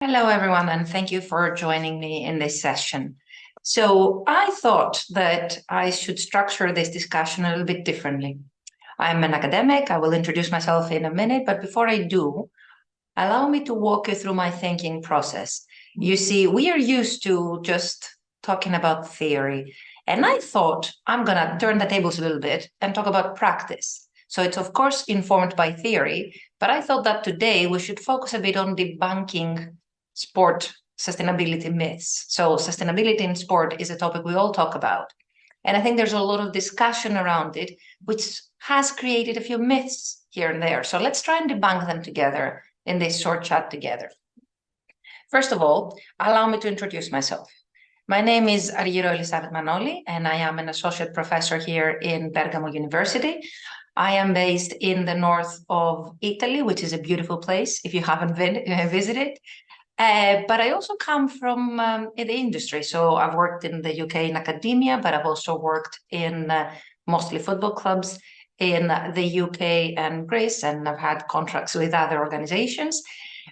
Hello, everyone, and thank you for joining me in this session. So I thought that I should structure this discussion a little bit differently. I'm an academic. I will introduce myself in a minute, but before I do, allow me to walk you through my thinking process. You see, we are used to just talking about theory, and I thought I'm going to turn the tables a little bit and talk about practice. So it's, of course, informed by theory, but I thought that today we should focus a bit on debunking sport sustainability myths. So sustainability in sport is a topic we all talk about. And I think there's a lot of discussion around it, which has created a few myths here and there. So let's try and debunk them together in this short chat together. First of all, allow me to introduce myself. My name is Argyro Elisavet Manoli, and I am an associate professor here in Bergamo University. I am based in the north of Italy, which is a beautiful place if you haven't visited. But I also come from in the industry. So I've worked in the UK in academia, but I've also worked in mostly football clubs in the UK and Greece, and I've had contracts with other organizations.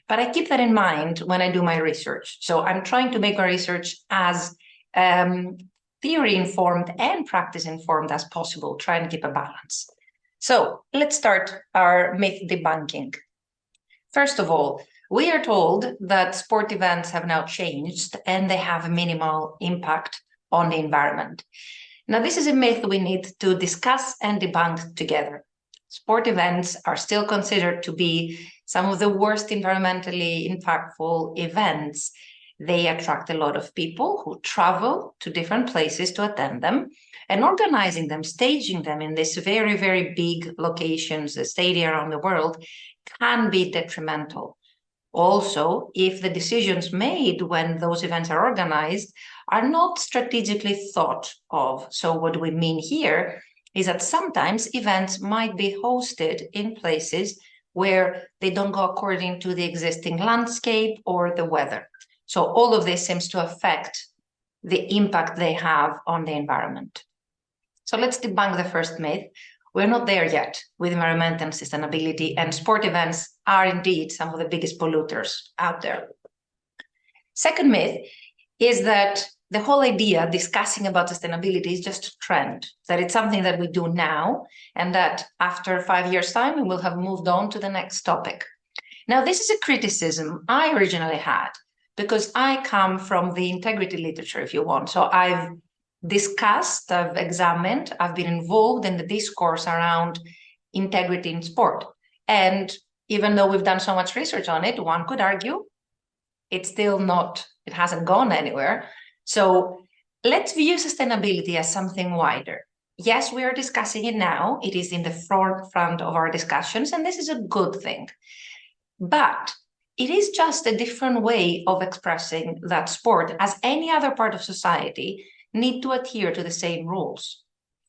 But I keep that in mind when I do my research. So I'm trying to make my research as theory informed and practice informed as possible, try and keep a balance. So let's start our myth debunking. First of all, we are told that sport events have now changed and they have a minimal impact on the environment. Now, this is a myth we need to discuss and debunk together. Sport events are still considered to be some of the worst environmentally impactful events. They attract a lot of people who travel to different places to attend them, and organizing them, staging them in these very, very big locations, the stadia around the world, can be detrimental. Also, if the decisions made when those events are organized are not strategically thought of. So what we mean here is that sometimes events might be hosted in places where they don't go according to the existing landscape or the weather. So all of this seems to affect the impact they have on the environment. So let's debunk the first myth. We're not there yet with environmental sustainability, and sport events are indeed some of the biggest polluters out there. Second myth is that the whole idea discussing about sustainability is just a trend, that it's something that we do now, and that after 5 years' time, we will have moved on to the next topic. Now, this is a criticism I originally had because I come from the integrity literature, if you want. So I've discussed, I've examined, I've been involved in the discourse around integrity in sport. And even though we've done so much research on it, one could argue it's still not, it hasn't gone anywhere. So let's view sustainability as something wider. Yes, we are discussing it now. It is in the forefront of our discussions, and this is a good thing. But it is just a different way of expressing that sport, as any other part of society, need to adhere to the same rules.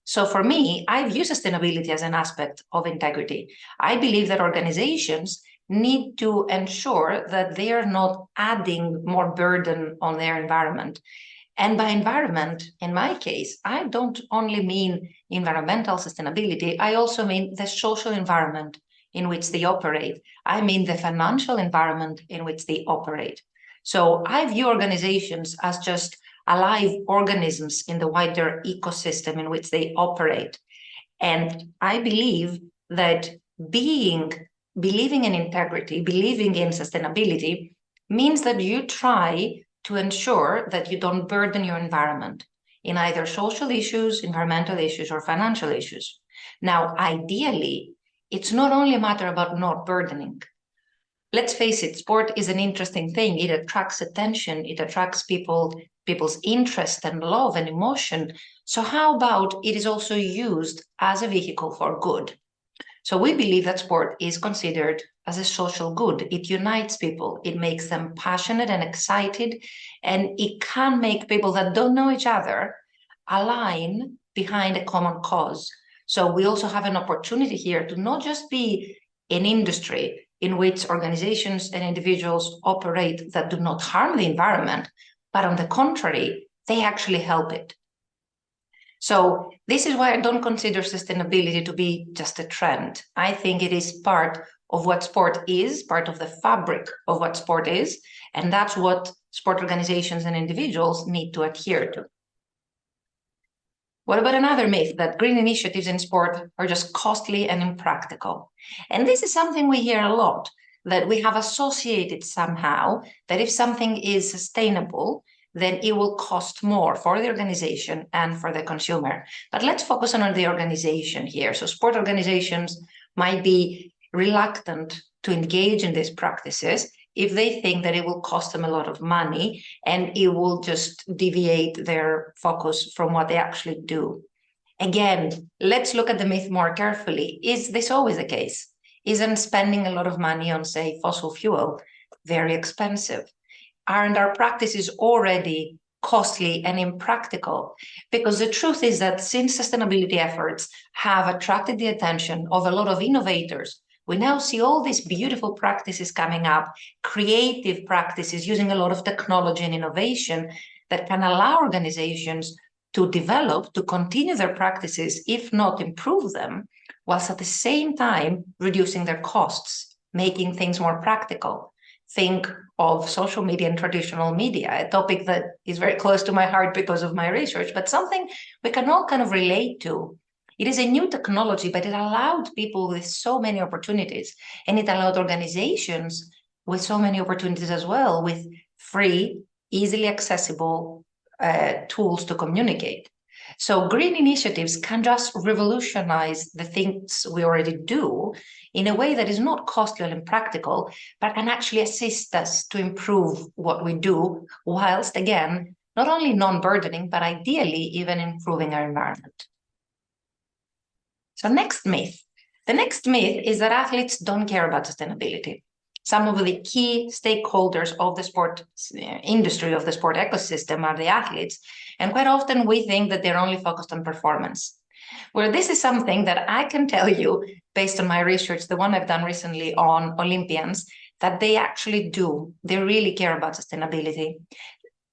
So for me, I view sustainability as an aspect of integrity. I believe that organizations need to ensure that they are not adding more burden on their environment. And by environment, in my case, I don't only mean environmental sustainability, I also mean the social environment in which they operate. I mean the financial environment in which they operate. So I view organizations as just alive organisms in the wider ecosystem in which they operate. And I believe that believing in integrity, believing in sustainability, means that you try to ensure that you don't burden your environment in either social issues, environmental issues, or financial issues. Now, ideally, it's not only a matter about not burdening. Let's face it, sport is an interesting thing. It attracts attention, it attracts people's interest and love and emotion. So how about it is also used as a vehicle for good? So we believe that sport is considered as a social good. It unites people, it makes them passionate and excited, and it can make people that don't know each other align behind a common cause. So we also have an opportunity here to not just be an industry in which organizations and individuals operate that do not harm the environment, but on the contrary, they actually help it. So this is why I don't consider sustainability to be just a trend. I think it is part of what sport is, part of the fabric of what sport is, and that's what sport organizations and individuals need to adhere to. What about another myth, that green initiatives in sport are just costly and impractical? And this is something we hear a lot, that we have associated somehow that if something is sustainable, then it will cost more for the organization and for the consumer. But let's focus on the organization here. So sport organizations might be reluctant to engage in these practices if they think that it will cost them a lot of money and it will just deviate their focus from what they actually do. Again, let's look at the myth more carefully. Is this always the case? Isn't spending a lot of money on, say, fossil fuel very expensive? Aren't our practices already costly and impractical? Because the truth is that since sustainability efforts have attracted the attention of a lot of innovators, we now see all these beautiful practices coming up, creative practices using a lot of technology and innovation that can allow organizations to develop, to continue their practices, if not improve them, whilst at the same time reducing their costs, making things more practical. Think of social media and traditional media, a topic that is very close to my heart because of my research, but something we can all kind of relate to. It is a new technology, but it allowed people with so many opportunities, and it allowed organizations with so many opportunities as well, with free, easily accessible tools to communicate. So green initiatives can just revolutionize the things we already do in a way that is not costly or impractical, but can actually assist us to improve what we do, whilst, again, not only non-burdening, but ideally even improving our environment. So next myth. The next myth is that athletes don't care about sustainability. Some of the key stakeholders of the sport industry, of the sport ecosystem, are the athletes. And quite often we think that they're only focused on performance. Where this is something that I can tell you, based on my research, the one I've done recently on Olympians, that they actually do. They really care about sustainability.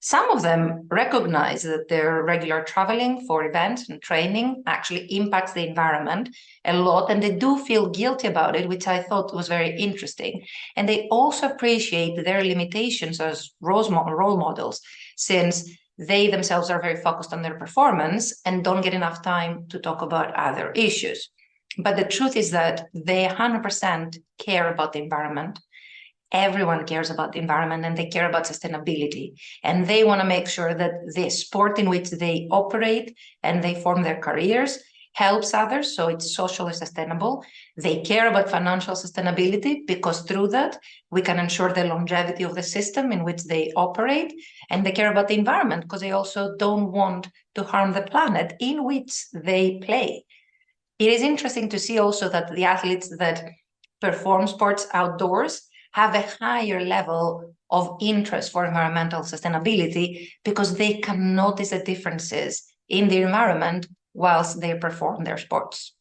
Some of them recognize that their regular traveling for events and training actually impacts the environment a lot, and they do feel guilty about it, which I thought was very interesting. And they also appreciate their limitations as role models, since they themselves are very focused on their performance and don't get enough time to talk about other issues. But the truth is that they 100% care about the environment. Everyone cares about the environment, and they care about sustainability. And they want to make sure that the sport in which they operate and they form their careers helps others, so it's socially sustainable. They care about financial sustainability, because through that, we can ensure the longevity of the system in which they operate. And they care about the environment, because they also don't want to harm the planet in which they play. It is interesting to see also that the athletes that perform sports outdoors have a higher level of interest for environmental sustainability, because they can notice the differences in the environment whilst they perform their sports.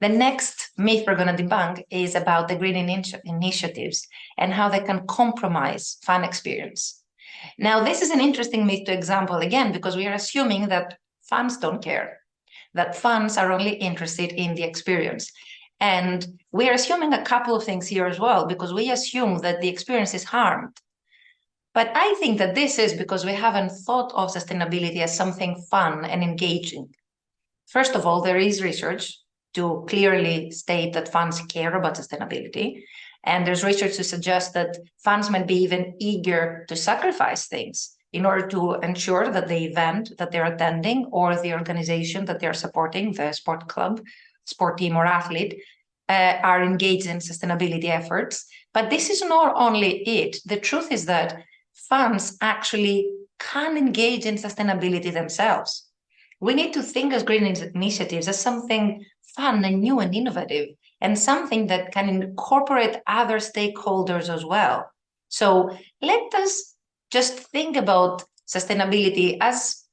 The next myth we're going to debunk is about the green initiatives and how they can compromise fan experience. Now, this is an interesting myth to example, again, because we are assuming that fans don't care, that fans are only interested in the experience. And we're assuming a couple of things here as well, because we assume that the experience is harmed. But I think that this is because we haven't thought of sustainability as something fun and engaging. First of all, there is research to clearly state that fans care about sustainability. And there's research to suggest that fans might be even eager to sacrifice things in order to ensure that the event that they're attending or the organization that they're supporting, the sport club, sport team or athlete, are engaged in sustainability efforts. But this is not only it. The truth is that fans actually can engage in sustainability themselves. We need to think as green initiatives as something fun and new and innovative, and something that can incorporate other stakeholders as well. So let us just think about sustainability as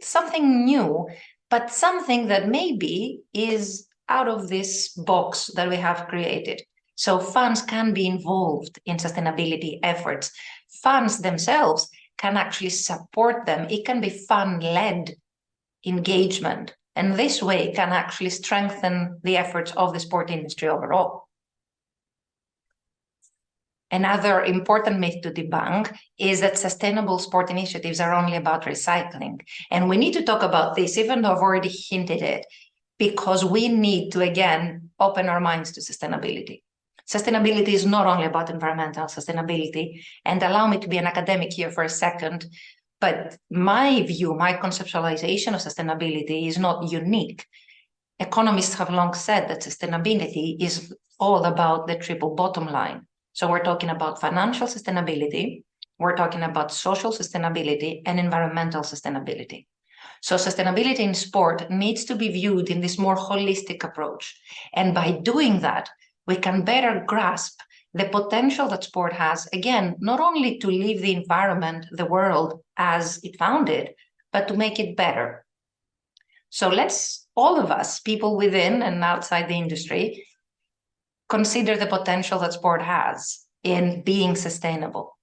something new, but something that maybe is out of this box that we have created. So fans can be involved in sustainability efforts. Fans themselves can actually support them. It can be fan-led engagement and this way can actually strengthen the efforts of the sport industry overall. Another important myth to debunk is that sustainable sport initiatives are only about recycling. And we need to talk about this, even though I've already hinted it, because we need to, again, open our minds to sustainability. Sustainability is not only about environmental sustainability, and allow me to be an academic here for a second, but my view, my conceptualization of sustainability is not unique. Economists have long said that sustainability is all about the triple bottom line. So we're talking about financial sustainability, we're talking about social sustainability, and environmental sustainability. So sustainability in sport needs to be viewed in this more holistic approach. And by doing that, we can better grasp the potential that sport has, again, not only to leave the environment, the world as it found it, but to make it better. So let's, all of us, people within and outside the industry, consider the potential that sport has in being sustainable.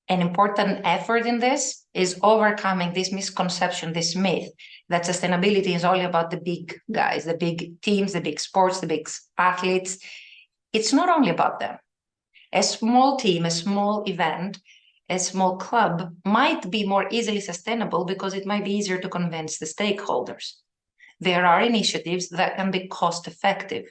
An important effort in this is overcoming this misconception, this myth, that sustainability is only about the big guys, the big teams, the big sports, the big athletes. It's not only about them. A small team, a small event, a small club might be more easily sustainable because it might be easier to convince the stakeholders. There are initiatives that can be cost-effective.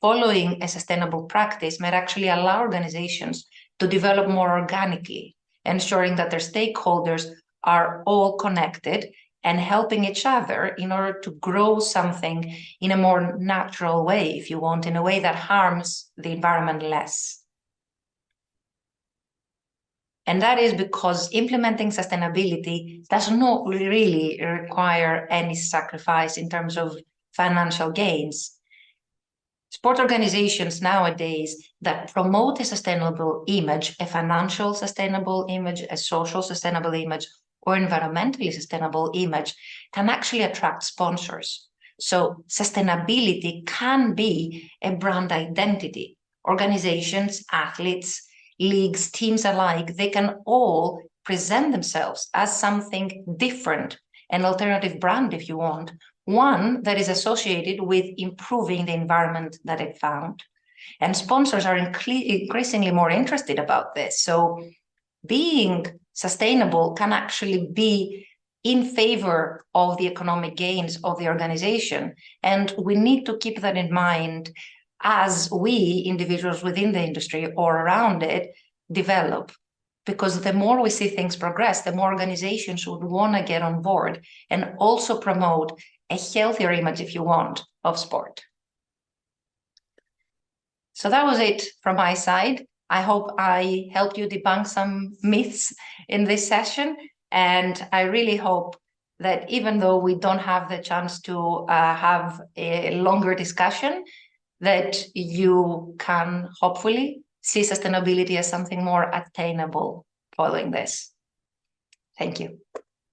Following a sustainable practice might actually allow organizations to develop more organically, ensuring that their stakeholders are all connected and helping each other in order to grow something in a more natural way, if you want, in a way that harms the environment less. And that is because implementing sustainability does not really require any sacrifice in terms of financial gains. Sport organizations nowadays that promote a sustainable image, a financial sustainable image, a social sustainable image, or environmentally sustainable image, can actually attract sponsors. So sustainability can be a brand identity. Organizations, athletes, leagues, teams alike, they can all present themselves as something different, an alternative brand, if you want, one that is associated with improving the environment that it found. And sponsors are increasingly more interested about this. So being sustainable can actually be in favor of the economic gains of the organization. And we need to keep that in mind as we, individuals within the industry or around it, develop. Because the more we see things progress, the more organizations would want to get on board and also promote a healthier image, if you want, of sport. So that was it from my side. I hope I helped you debunk some myths in this session. And I really hope that even though we don't have the chance to have a longer discussion, that you can hopefully see sustainability as something more attainable following this. Thank you.